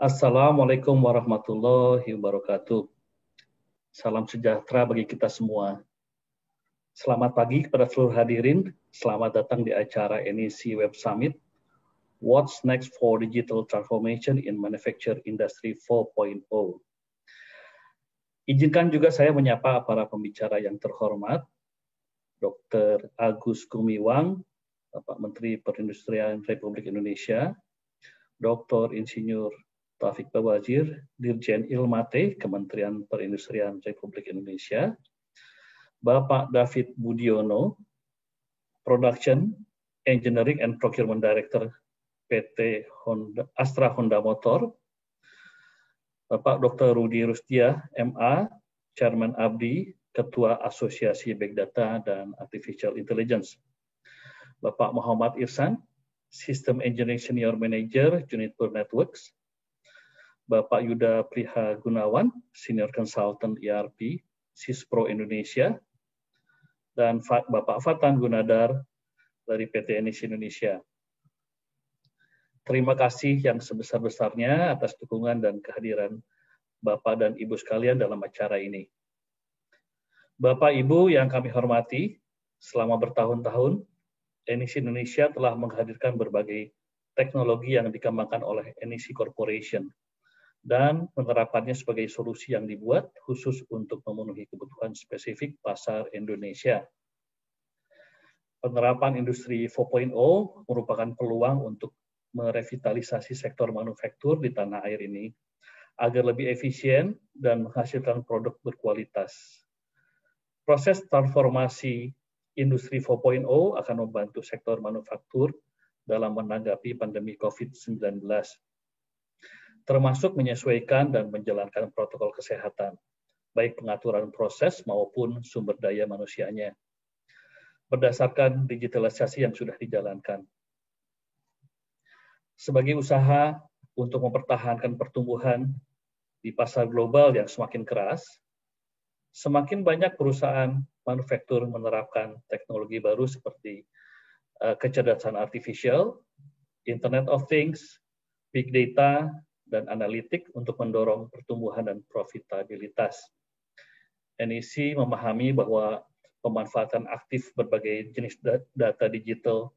Assalamualaikum warahmatullahi wabarakatuh. Salam sejahtera bagi kita semua. Selamat pagi kepada seluruh hadirin. Selamat datang di acara NEC Web Summit. What's next for digital transformation in manufacturing industry 4.0? Izinkan juga saya menyapa para pembicara yang terhormat, Dr. Agus Gumiwang, Bapak Menteri Perindustrian Republik Indonesia, Dr. Insinyur Taufik Bawazir, Dirjen Ilmate, Kementerian Perindustrian Republik Indonesia, Bapak David Budiono, Production, Engineering and Procurement Director PT Astra Honda Motor, Bapak Dr. Rudi Rustia, MA, Chairman ABDI, Ketua Asosiasi Big Data dan Artificial Intelligence, Bapak Muhammad Irsan, System Engineering Senior Manager, Juniper Networks, Bapak Yuda Priha Gunawan, Senior Consultant ERP, Sispro Indonesia, dan Bapak Fatan Gunadar dari PT NEC Indonesia. Terima kasih yang sebesar-besarnya atas dukungan dan kehadiran Bapak dan Ibu sekalian dalam acara ini. Bapak Ibu yang kami hormati, selama bertahun-tahun, NEC Indonesia telah menghadirkan berbagai teknologi yang dikembangkan oleh NEC Corporation dan menerapkannya sebagai solusi yang dibuat khusus untuk memenuhi kebutuhan spesifik pasar Indonesia. Penerapan industri 4.0 merupakan peluang untuk merevitalisasi sektor manufaktur di tanah air ini agar lebih efisien dan menghasilkan produk berkualitas. Proses transformasi industri 4.0 akan membantu sektor manufaktur dalam menanggapi pandemi COVID-19, termasuk menyesuaikan dan menjalankan protokol kesehatan, baik pengaturan proses maupun sumber daya manusianya, berdasarkan digitalisasi yang sudah dijalankan. Sebagai usaha untuk mempertahankan pertumbuhan di pasar global yang semakin keras, semakin banyak perusahaan manufaktur menerapkan teknologi baru seperti kecerdasan artifisial, Internet of Things, Big Data, dan analitik untuk mendorong pertumbuhan dan profitabilitas. NEC memahami bahwa pemanfaatan aktif berbagai jenis data digital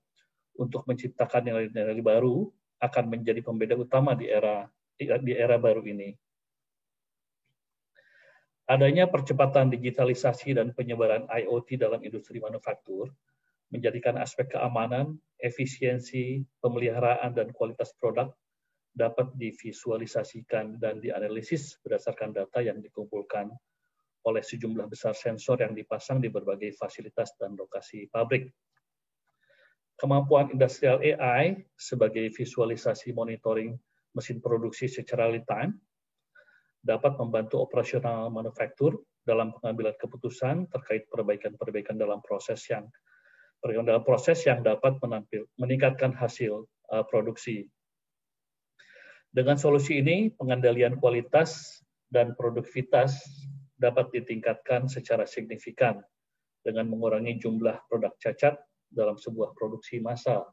untuk menciptakan nilai-nilai baru akan menjadi pembeda utama di era baru ini. Adanya percepatan digitalisasi dan penyebaran IoT dalam industri manufaktur menjadikan aspek keamanan, efisiensi, pemeliharaan, dan kualitas produk dapat divisualisasikan dan dianalisis berdasarkan data yang dikumpulkan oleh sejumlah besar sensor yang dipasang di berbagai fasilitas dan lokasi pabrik. Kemampuan industrial AI sebagai visualisasi monitoring mesin produksi secara real time dapat membantu operasional manufaktur dalam pengambilan keputusan terkait perbaikan-perbaikan dalam proses yang dapat meningkatkan hasil produksi. Dengan solusi ini, pengendalian kualitas dan produktivitas dapat ditingkatkan secara signifikan dengan mengurangi jumlah produk cacat dalam sebuah produksi massal.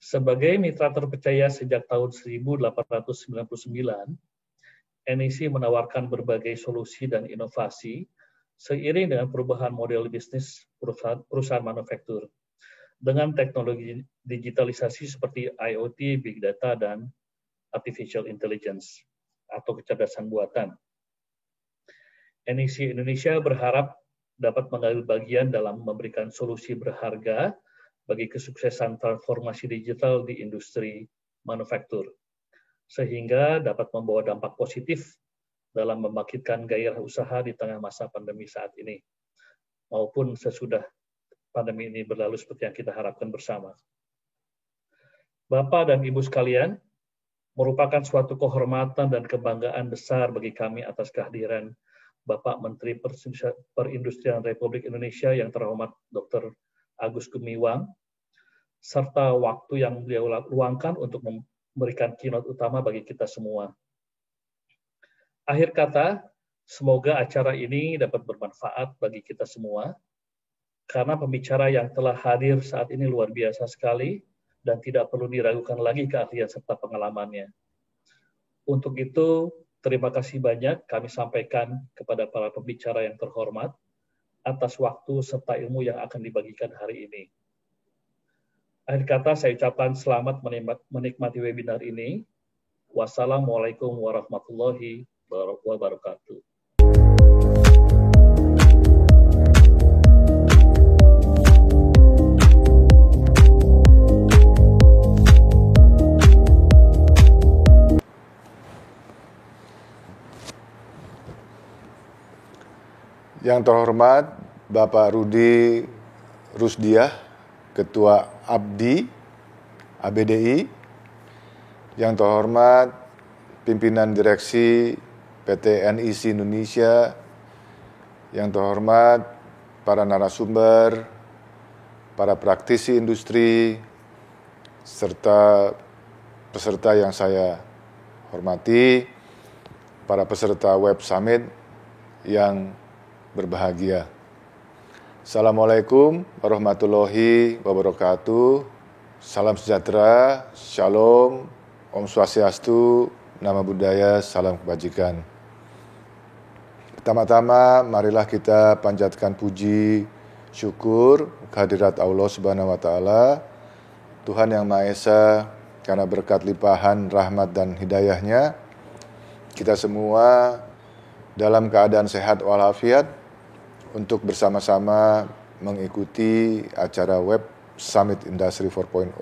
Sebagai mitra terpercaya sejak tahun 1899, NEC menawarkan berbagai solusi dan inovasi seiring dengan perubahan model bisnis perusahaan manufaktur dengan teknologi digitalisasi seperti IoT, Big Data, dan Artificial Intelligence atau kecerdasan buatan. NEC Indonesia berharap dapat mengambil bagian dalam memberikan solusi berharga bagi kesuksesan transformasi digital di industri manufaktur, sehingga dapat membawa dampak positif dalam membangkitkan gairah usaha di tengah masa pandemi saat ini, maupun sesudah pandemi ini berlalu seperti yang kita harapkan bersama. Bapak dan Ibu sekalian, merupakan suatu kehormatan dan kebanggaan besar bagi kami atas kehadiran Bapak Menteri Perindustrian Republik Indonesia yang terhormat Dr. Agus Gumiwang, serta waktu yang beliau luangkan untuk memberikan keynote utama bagi kita semua. Akhir kata, semoga acara ini dapat bermanfaat bagi kita semua, karena pembicara yang telah hadir saat ini luar biasa sekali dan tidak perlu diragukan lagi keahlian serta pengalamannya. Untuk itu, terima kasih banyak kami sampaikan kepada para pembicara yang terhormat atas waktu serta ilmu yang akan dibagikan hari ini. Akhir kata saya ucapkan selamat menikmati webinar ini. Wassalamualaikum warahmatullahi wabarakatuh. Yang terhormat Bapak Rudi Rusdiah, Ketua ABDI, yang terhormat Pimpinan Direksi PT NIC Indonesia, yang terhormat para narasumber, para praktisi industri, serta peserta yang saya hormati, para peserta Web Summit yang berbahagia. Assalamualaikum warahmatullahi wabarakatuh. Salam sejahtera, shalom, Om Swastiastu, Namo Buddhaya, salam kebajikan. Pertama-tama, marilah kita panjatkan puji, syukur kehadirat Allah Subhanahu wa Ta'ala, Tuhan Yang Maha Esa, karena berkat limpahan rahmat dan hidayahnya, kita semua dalam keadaan sehat walafiat untuk bersama-sama mengikuti acara Web Summit Industry 4.0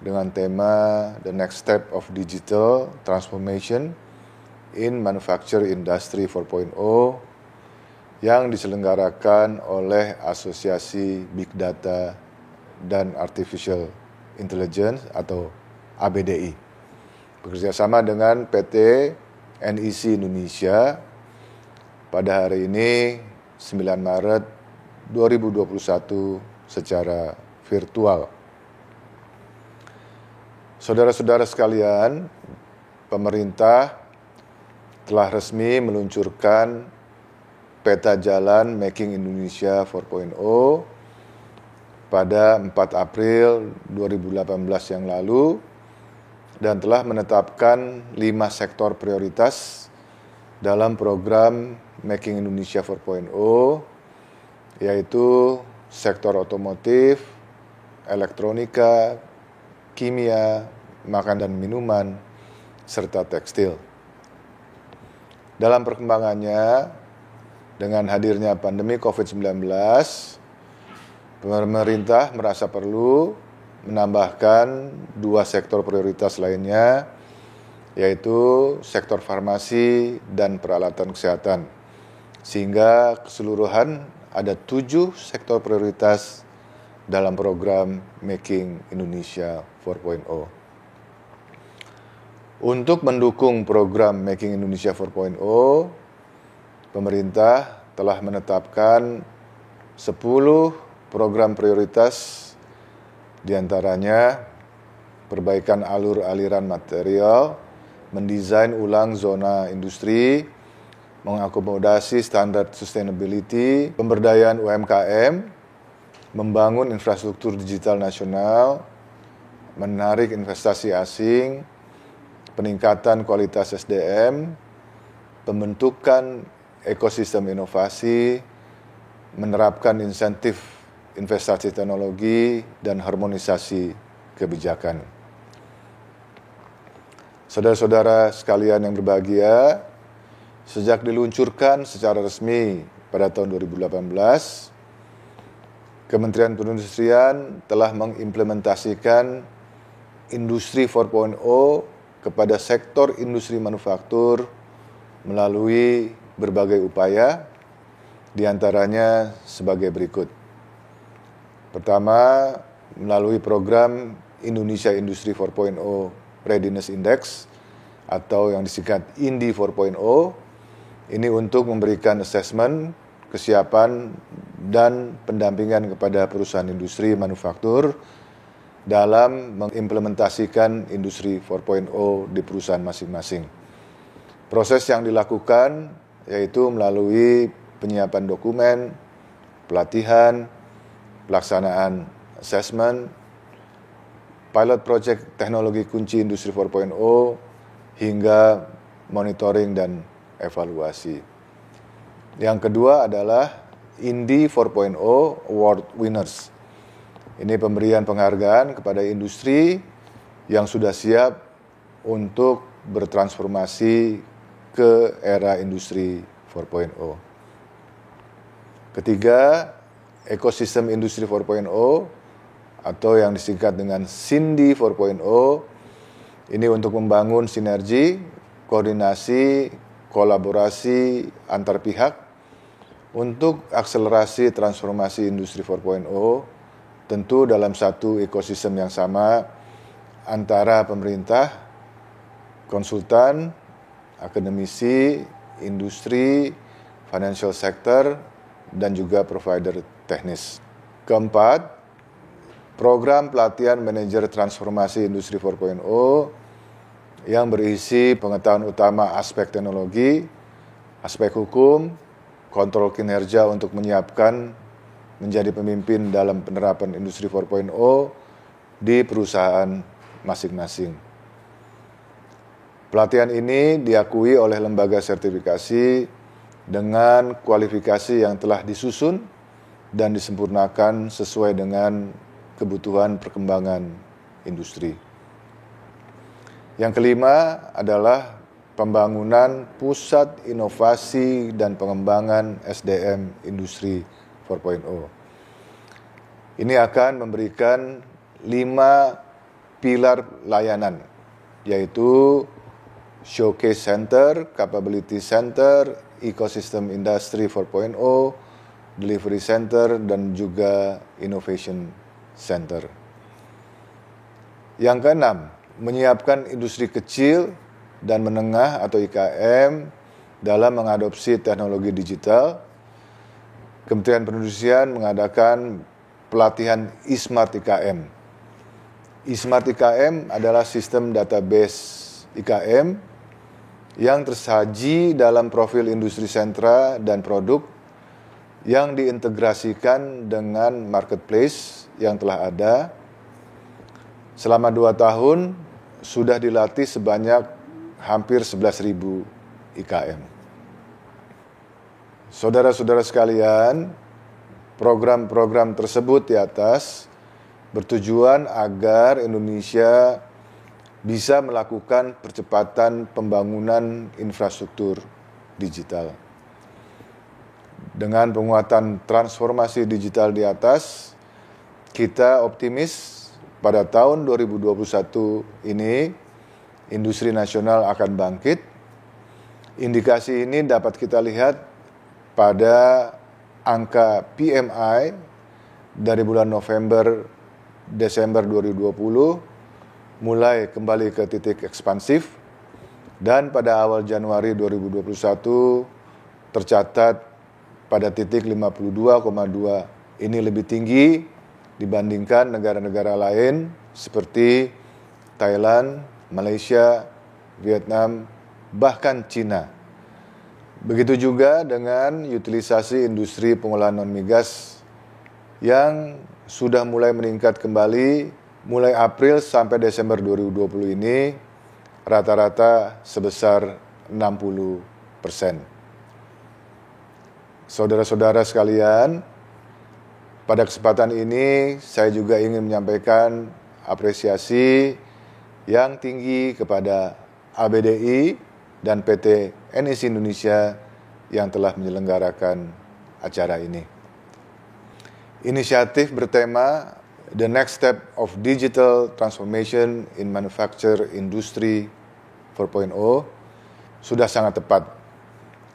dengan tema The Next Step of Digital Transformation in Manufacturing Industry 4.0 yang diselenggarakan oleh Asosiasi Big Data dan Artificial Intelligence atau ABDI, bekerjasama dengan PT NIC Indonesia pada hari ini 9 Maret 2021 secara virtual. Saudara-saudara sekalian, pemerintah telah resmi meluncurkan peta jalan Making Indonesia 4.0 pada 4 April 2018 yang lalu dan telah menetapkan 5 sektor prioritas dalam program Making Indonesia 4.0, yaitu sektor otomotif, elektronika, kimia, makan dan minuman, serta tekstil. Dalam perkembangannya, dengan hadirnya pandemi COVID-19, pemerintah merasa perlu menambahkan 2 sektor prioritas lainnya, yaitu sektor farmasi dan peralatan kesehatan. Sehingga keseluruhan ada 7 sektor prioritas dalam program Making Indonesia 4.0. Untuk mendukung program Making Indonesia 4.0, pemerintah telah menetapkan 10 program prioritas, diantaranya perbaikan aliran material, mendesain ulang zona industri, mengakomodasi standar sustainability, pemberdayaan UMKM, membangun infrastruktur digital nasional, menarik investasi asing, peningkatan kualitas SDM, pembentukan ekosistem inovasi, menerapkan insentif investasi teknologi, dan harmonisasi kebijakan. Saudara-saudara sekalian yang berbahagia, sejak diluncurkan secara resmi pada tahun 2018, Kementerian Perindustrian telah mengimplementasikan Industri 4.0 kepada sektor industri manufaktur melalui berbagai upaya, diantaranya sebagai berikut. Pertama, melalui program Indonesia Industri 4.0 Readiness Index atau yang disingkat INDI 4.0, ini untuk memberikan assessment, kesiapan, dan pendampingan kepada perusahaan industri manufaktur dalam mengimplementasikan Industri 4.0 di perusahaan masing-masing. Proses yang dilakukan yaitu melalui penyiapan dokumen, pelatihan, pelaksanaan assessment, pilot project teknologi kunci Industri 4.0, hingga monitoring dan evaluasi. Yang kedua adalah Indie 4.0 Award Winners. Ini pemberian penghargaan kepada industri yang sudah siap untuk bertransformasi ke era Industri 4.0. Ketiga, ekosistem Industri 4.0 atau yang disingkat dengan Sindi 4.0, ini untuk membangun sinergi, koordinasi, kolaborasi antar pihak untuk akselerasi transformasi Industri 4.0, tentu dalam satu ekosistem yang sama antara pemerintah, konsultan, akademisi, industri, financial sector, dan juga provider teknis. Keempat, program pelatihan manajer transformasi Industri 4.0 yang berisi pengetahuan utama aspek teknologi, aspek hukum, kontrol kinerja untuk menyiapkan menjadi pemimpin dalam penerapan Industri 4.0 di perusahaan masing-masing. Pelatihan ini diakui oleh lembaga sertifikasi dengan kualifikasi yang telah disusun dan disempurnakan sesuai dengan kebutuhan perkembangan industri. Yang kelima adalah pembangunan pusat inovasi dan pengembangan SDM Industri 4.0. Ini akan memberikan 5 pilar layanan, yaitu Showcase Center, Capability Center, Ecosystem Industry 4.0, Delivery Center, dan juga Innovation Center. Yang keenam, menyiapkan industri kecil dan menengah atau IKM dalam mengadopsi teknologi digital. Kementerian Perindustrian mengadakan pelatihan eSmart IKM. eSmart IKM adalah sistem database IKM yang tersaji dalam profil industri sentra dan produk yang diintegrasikan dengan marketplace yang telah ada. Selama 2 tahun sudah dilatih sebanyak hampir 11.000 IKM. Saudara-saudara sekalian, program-program tersebut di atas bertujuan agar Indonesia bisa melakukan percepatan pembangunan infrastruktur digital. Dengan penguatan transformasi digital di atas, kita optimis pada tahun 2021 ini industri nasional akan bangkit. Indikasi ini dapat kita lihat pada angka PMI dari bulan November-Desember 2020 mulai kembali ke titik ekspansif, dan pada awal Januari 2021 tercatat pada titik 52,2. Ini lebih tinggi dibandingkan negara-negara lain seperti Thailand, Malaysia, Vietnam, bahkan Cina. Begitu juga dengan utilisasi industri pengolahan non-migas yang sudah mulai meningkat kembali mulai April sampai Desember 2020 ini rata-rata sebesar 60%. Saudara-saudara sekalian, pada kesempatan ini saya juga ingin menyampaikan apresiasi yang tinggi kepada ABDI dan PT NIC Indonesia yang telah menyelenggarakan acara ini. Inisiatif bertema The Next Step of Digital Transformation in Manufacture Industry 4.0 sudah sangat tepat,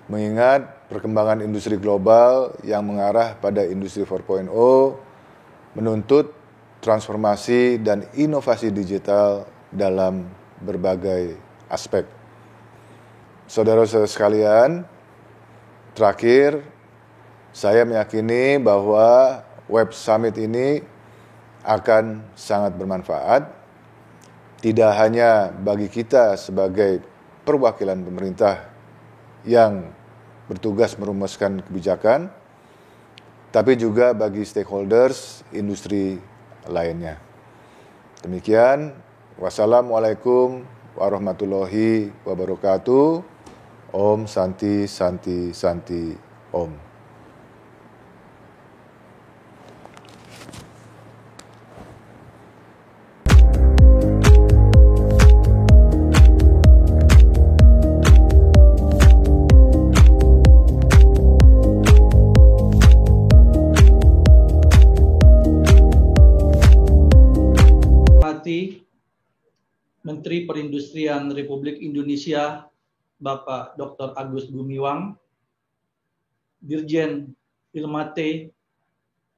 mengingat perkembangan industri global yang mengarah pada industri 4.0 menuntut transformasi dan inovasi digital dalam berbagai aspek. Saudara-saudara sekalian, terakhir saya meyakini bahwa Web Summit ini akan sangat bermanfaat, tidak hanya bagi kita sebagai perwakilan pemerintah yang bertugas merumuskan kebijakan, tapi juga bagi stakeholders industri lainnya. Demikian, wassalamualaikum warahmatullahi wabarakatuh. Om Santi Santi Santi Om. Menteri Perindustrian Republik Indonesia, Bapak Dr. Agus Gumiwang, Dirjen Ilmate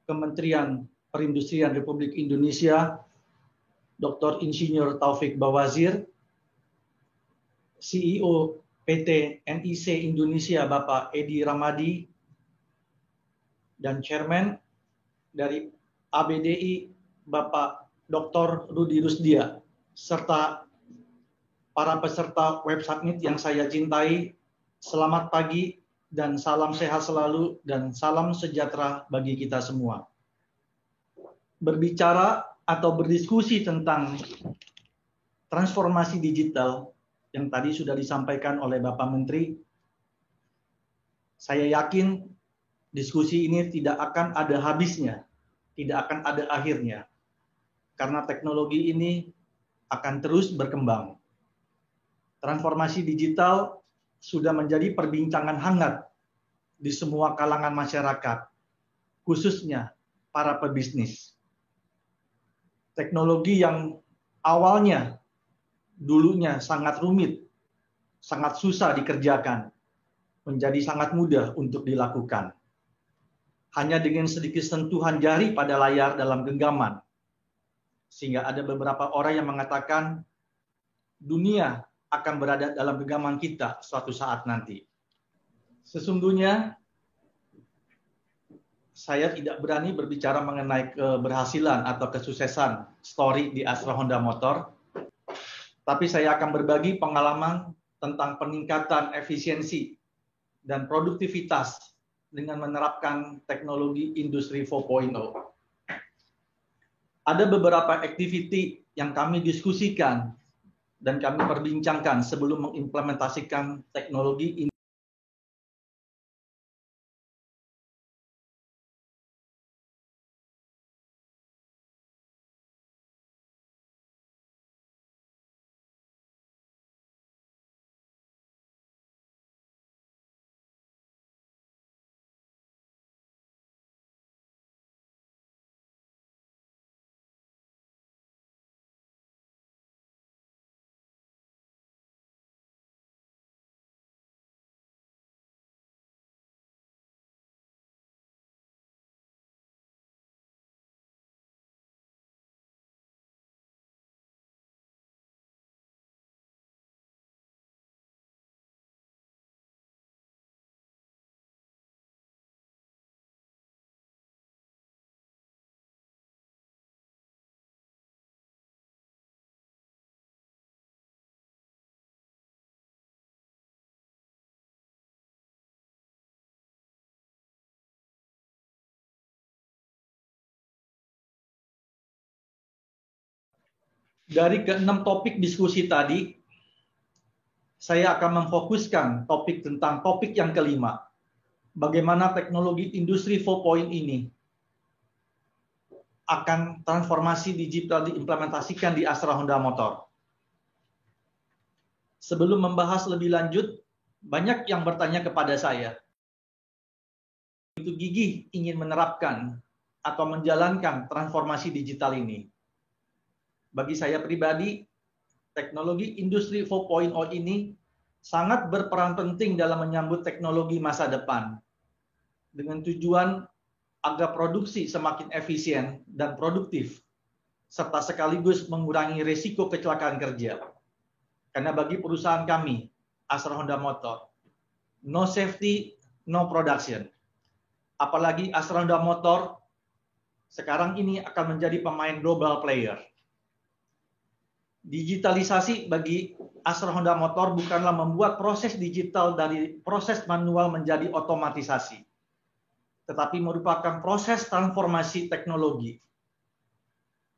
Kementerian Perindustrian Republik Indonesia, Dr. Insinyur Taufik Bawazir, CEO PT NIC Indonesia, Bapak Edi Ramadi, dan Chairman dari ABDI, Bapak Dr. Rudi Rusdia, serta para peserta Web Summit yang saya cintai, selamat pagi dan salam sehat selalu dan salam sejahtera bagi kita semua. Berbicara atau berdiskusi tentang transformasi digital yang tadi sudah disampaikan oleh Bapak Menteri, saya yakin diskusi ini tidak akan ada habisnya, tidak akan ada akhirnya, karena teknologi ini akan terus berkembang. Transformasi digital sudah menjadi perbincangan hangat di semua kalangan masyarakat, khususnya para pebisnis. Teknologi yang awalnya dulunya sangat rumit, sangat susah dikerjakan, menjadi sangat mudah untuk dilakukan. Hanya dengan sedikit sentuhan jari pada layar dalam genggaman, sehingga ada beberapa orang yang mengatakan dunia akan berada dalam genggaman kita suatu saat nanti. Sesungguhnya saya tidak berani berbicara mengenai keberhasilan atau kesuksesan story di Astra Honda Motor, tapi saya akan berbagi pengalaman tentang peningkatan efisiensi dan produktivitas dengan menerapkan teknologi Industri 4.0. Ada beberapa activity yang kami diskusikan dan kami perbincangkan sebelum mengimplementasikan teknologi ini. Dari ke-6 topik diskusi tadi, saya akan memfokuskan topik tentang topik yang kelima. Bagaimana teknologi Industri 4.0 ini akan transformasi digital diimplementasikan di Astra Honda Motor. Sebelum membahas lebih lanjut, banyak yang bertanya kepada saya, begitu gigih ingin menerapkan atau menjalankan transformasi digital ini. Bagi saya pribadi, teknologi Industri 4.0 ini sangat berperan penting dalam menyambut teknologi masa depan, dengan tujuan agar produksi semakin efisien dan produktif, serta sekaligus mengurangi risiko kecelakaan kerja. Karena bagi perusahaan kami, Astra Honda Motor, no safety, no production. Apalagi Astra Honda Motor sekarang ini akan menjadi pemain global player. Digitalisasi bagi Astra Honda Motor bukanlah membuat proses digital dari proses manual menjadi otomatisasi, tetapi merupakan proses transformasi teknologi.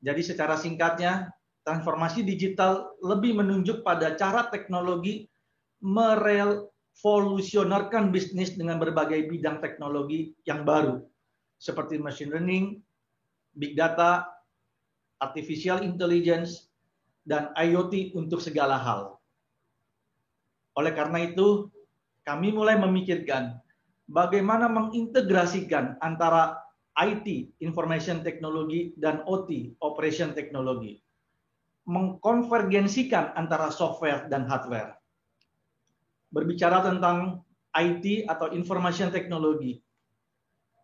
Jadi secara singkatnya, Transformasi digital lebih menunjuk pada cara teknologi merevolusionerkan bisnis dengan berbagai bidang teknologi yang baru, seperti machine learning, big data, artificial intelligence, dan IoT untuk segala hal. Oleh karena itu, kami mulai memikirkan bagaimana mengintegrasikan antara IT, Information Technology, dan OT, Operation Technology. Mengkonvergensikan antara software dan hardware. Berbicara tentang IT atau Information Technology,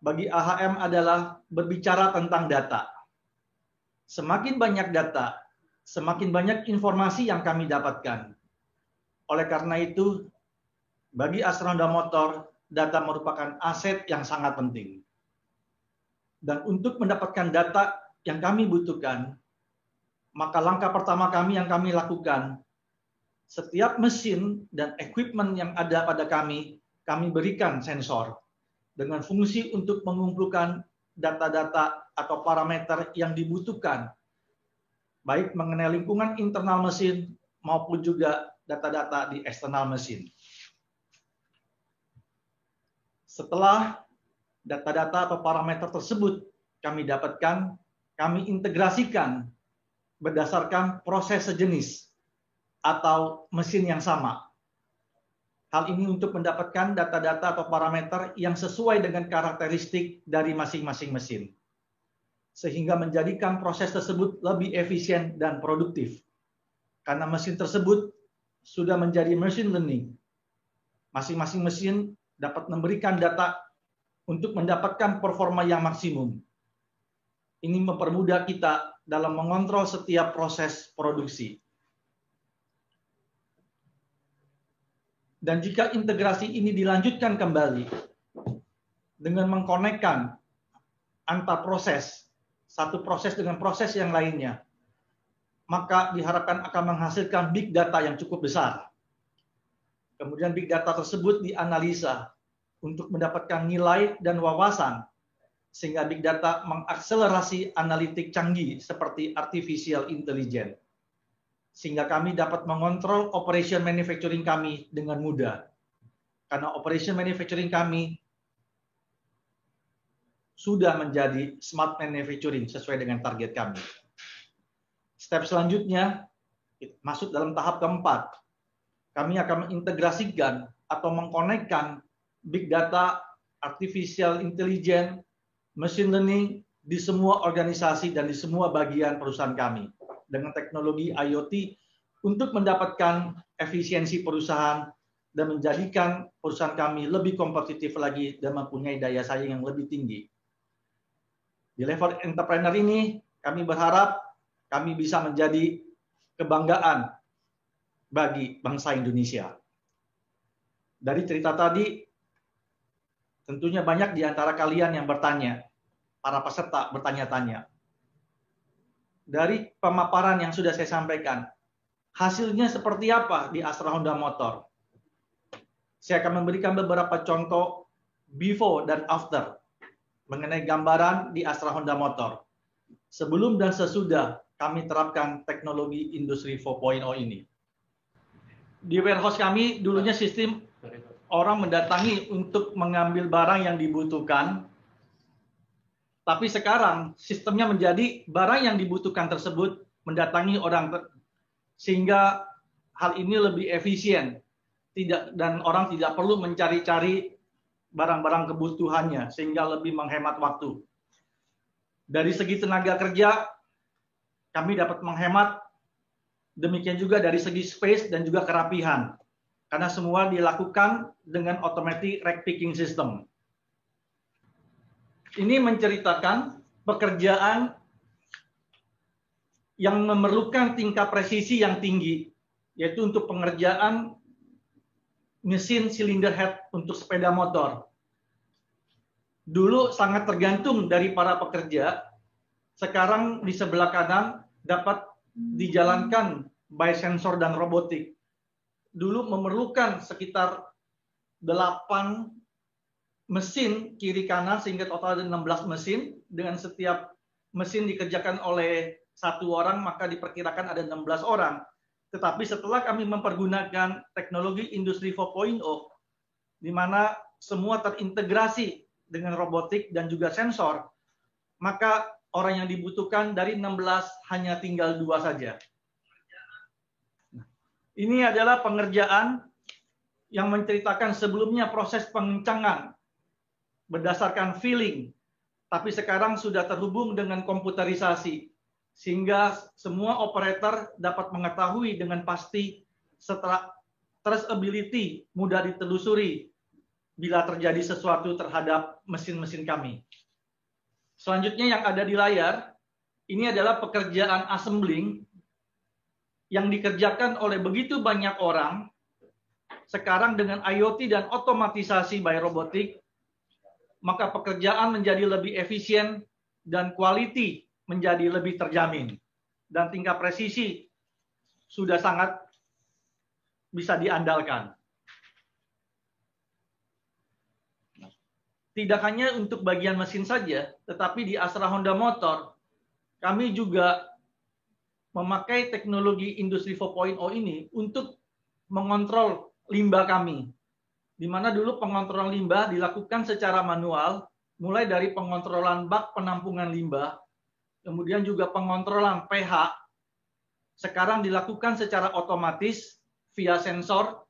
bagi AHM adalah berbicara tentang data. Semakin banyak data, semakin banyak informasi yang kami dapatkan. Oleh karena itu, bagi Astra Honda Motor, data merupakan aset yang sangat penting. Dan untuk mendapatkan data yang kami butuhkan, maka langkah pertama kami yang kami lakukan, setiap mesin dan equipment yang ada pada kami berikan sensor dengan fungsi untuk mengumpulkan data-data atau parameter yang dibutuhkan, baik mengenai lingkungan internal mesin maupun juga data-data di eksternal mesin. Setelah data-data atau parameter tersebut kami dapatkan, kami integrasikan berdasarkan proses sejenis atau mesin yang sama. Hal ini untuk mendapatkan data-data atau parameter yang sesuai dengan karakteristik dari masing-masing mesin, sehingga menjadikan proses tersebut lebih efisien dan produktif. Karena mesin tersebut sudah menjadi machine learning. Masing-masing mesin dapat memberikan data untuk mendapatkan performa yang maksimum. Ini mempermudah kita dalam mengontrol setiap proses produksi. Dan jika integrasi ini dilanjutkan kembali dengan mengkonekkan antar proses, satu proses dengan proses yang lainnya, maka diharapkan akan menghasilkan big data yang cukup besar. Kemudian big data tersebut dianalisa untuk mendapatkan nilai dan wawasan, sehingga big data mengakselerasi analitik canggih seperti artificial intelligence, sehingga kami dapat mengontrol operation manufacturing kami dengan mudah. Karena operation manufacturing kami sudah menjadi smart manufacturing sesuai dengan target kami. Step selanjutnya masuk dalam tahap keempat. Kami akan mengintegrasikan atau mengkonekkan big data, artificial intelligence, machine learning di semua organisasi dan di semua bagian perusahaan kami dengan teknologi IoT untuk mendapatkan efisiensi perusahaan dan menjadikan perusahaan kami lebih kompetitif lagi dan mempunyai daya saing yang lebih tinggi. Di level entrepreneur ini, kami berharap kami bisa menjadi kebanggaan bagi bangsa Indonesia. Dari cerita tadi, tentunya banyak di antara kalian yang bertanya, para peserta bertanya-tanya. Dari pemaparan yang sudah saya sampaikan, hasilnya seperti apa di Astra Honda Motor? Saya akan memberikan beberapa contoh before dan after mengenai gambaran di Astra Honda Motor. Sebelum dan sesudah kami terapkan teknologi Industri 4.0 ini. Di warehouse kami dulunya sistem orang mendatangi untuk mengambil barang yang dibutuhkan. Tapi sekarang sistemnya menjadi barang yang dibutuhkan tersebut mendatangi orang, sehingga hal ini lebih efisien. Dan orang tidak perlu mencari-cari barang-barang kebutuhannya, sehingga lebih menghemat waktu. Dari segi tenaga kerja, kami dapat menghemat. Demikian juga dari segi space dan juga kerapihan. Karena semua dilakukan dengan automatic rack picking system. Ini menceritakan pekerjaan yang memerlukan tingkat presisi yang tinggi, yaitu untuk pengerjaan mesin cylinder head untuk sepeda motor. Dulu sangat tergantung dari para pekerja, sekarang di sebelah kanan dapat dijalankan by sensor dan robotik. Dulu memerlukan sekitar 8 mesin kiri kanan sehingga total ada 16 mesin, dengan setiap mesin dikerjakan oleh satu orang, maka diperkirakan ada 16 orang. Tetapi setelah kami mempergunakan teknologi industri 4.0, di mana semua terintegrasi dengan robotik dan juga sensor, maka orang yang dibutuhkan dari 16 hanya tinggal 2 saja. Ini adalah pengerjaan yang menceritakan sebelumnya proses pengencangan berdasarkan feeling, tapi sekarang sudah terhubung dengan komputerisasi, sehingga semua operator dapat mengetahui dengan pasti setelah traceability mudah ditelusuri bila terjadi sesuatu terhadap mesin-mesin kami. Selanjutnya yang ada di layar, ini adalah pekerjaan assembling yang dikerjakan oleh begitu banyak orang. Sekarang dengan IoT dan otomatisasi by robotik, maka pekerjaan menjadi lebih efisien dan quality menjadi lebih terjamin. Dan tingkat presisi sudah sangat bisa diandalkan. Tidak hanya untuk bagian mesin saja, tetapi di Astra Honda Motor, kami juga memakai teknologi industri 4.0 ini untuk mengontrol limbah kami. Di mana dulu pengontrolan limbah dilakukan secara manual, mulai dari pengontrolan bak penampungan limbah, kemudian juga pengontrolan pH, sekarang dilakukan secara otomatis via sensor,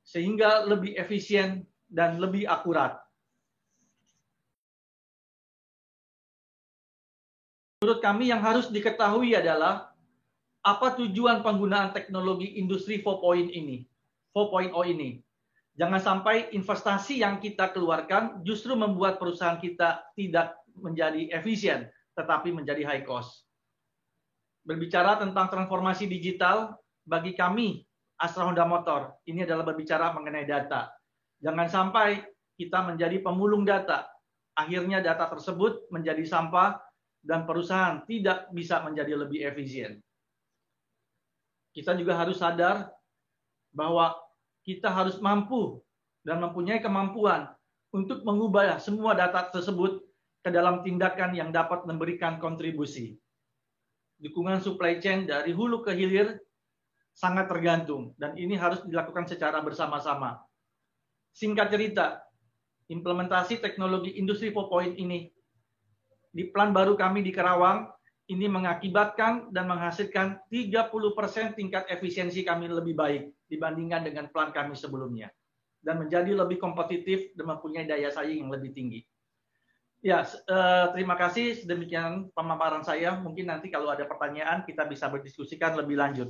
sehingga lebih efisien dan lebih akurat. Menurut kami yang harus diketahui adalah apa tujuan penggunaan teknologi industri 4.0 ini. Jangan sampai investasi yang kita keluarkan justru membuat perusahaan kita tidak menjadi efisien, tetapi menjadi high cost. Berbicara tentang transformasi digital, bagi kami, Astra Honda Motor, ini adalah berbicara mengenai data. Jangan sampai kita menjadi pemulung data. Akhirnya data tersebut menjadi sampah dan perusahaan tidak bisa menjadi lebih efisien. Kita juga harus sadar bahwa kita harus mampu dan mempunyai kemampuan untuk mengubah semua data tersebut ke dalam tindakan yang dapat memberikan kontribusi. Dukungan supply chain dari hulu ke hilir sangat tergantung, dan ini harus dilakukan secara bersama-sama. Singkat cerita, implementasi teknologi industri 4.0 ini di plan baru kami di Karawang, ini mengakibatkan dan menghasilkan 30% tingkat efisiensi kami lebih baik dibandingkan dengan plan kami sebelumnya. Dan menjadi lebih kompetitif dan mempunyai daya saing yang lebih tinggi. Ya, terima kasih. Demikian pemaparan saya. Mungkin nanti kalau ada pertanyaan kita bisa berdiskusikan lebih lanjut.